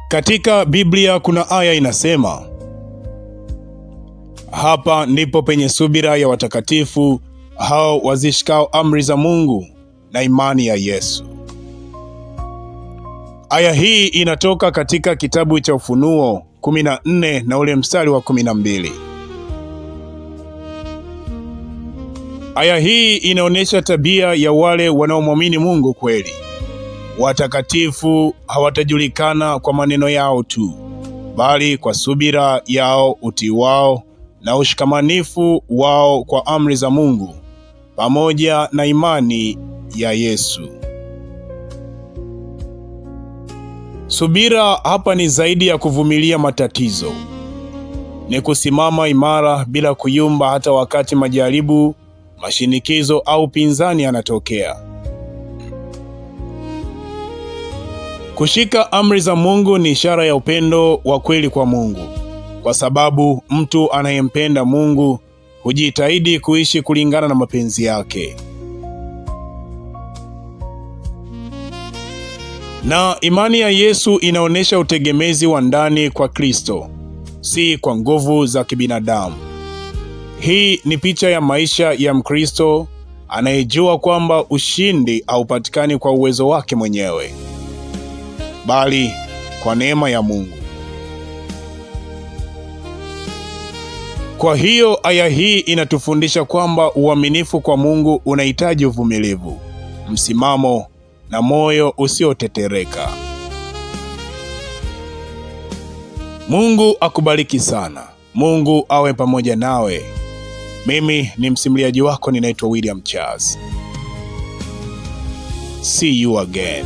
Katika Biblia kuna aya inasema, hapa ndipo penye subira ya watakatifu hao wazishikao amri za Mungu na imani ya Yesu. Aya hii inatoka katika kitabu cha Ufunuo 14 na ule mstari wa 12. Aya hii inaonyesha tabia ya wale wanaomwamini Mungu kweli. Watakatifu hawatajulikana kwa maneno yao tu, bali kwa subira yao, utii wao na ushikamanifu wao kwa amri za Mungu pamoja na imani ya Yesu. Subira hapa ni zaidi ya kuvumilia matatizo. Ni kusimama imara bila kuyumba hata wakati majaribu, mashinikizo au pinzani yanatokea. Kushika amri za Mungu ni ishara ya upendo wa kweli kwa Mungu, kwa sababu mtu anayempenda Mungu hujitahidi kuishi kulingana na mapenzi yake. Na imani ya Yesu inaonyesha utegemezi wa ndani kwa Kristo, si kwa nguvu za kibinadamu. Hii ni picha ya maisha ya Mkristo anayejua kwamba ushindi haupatikani kwa uwezo wake mwenyewe, bali kwa neema ya Mungu. Kwa hiyo aya hii inatufundisha kwamba uaminifu kwa Mungu unahitaji uvumilivu, msimamo na moyo usiotetereka. Mungu akubariki sana. Mungu awe pamoja nawe. Mimi ni msimuliaji wako, ninaitwa William Charles. See you again.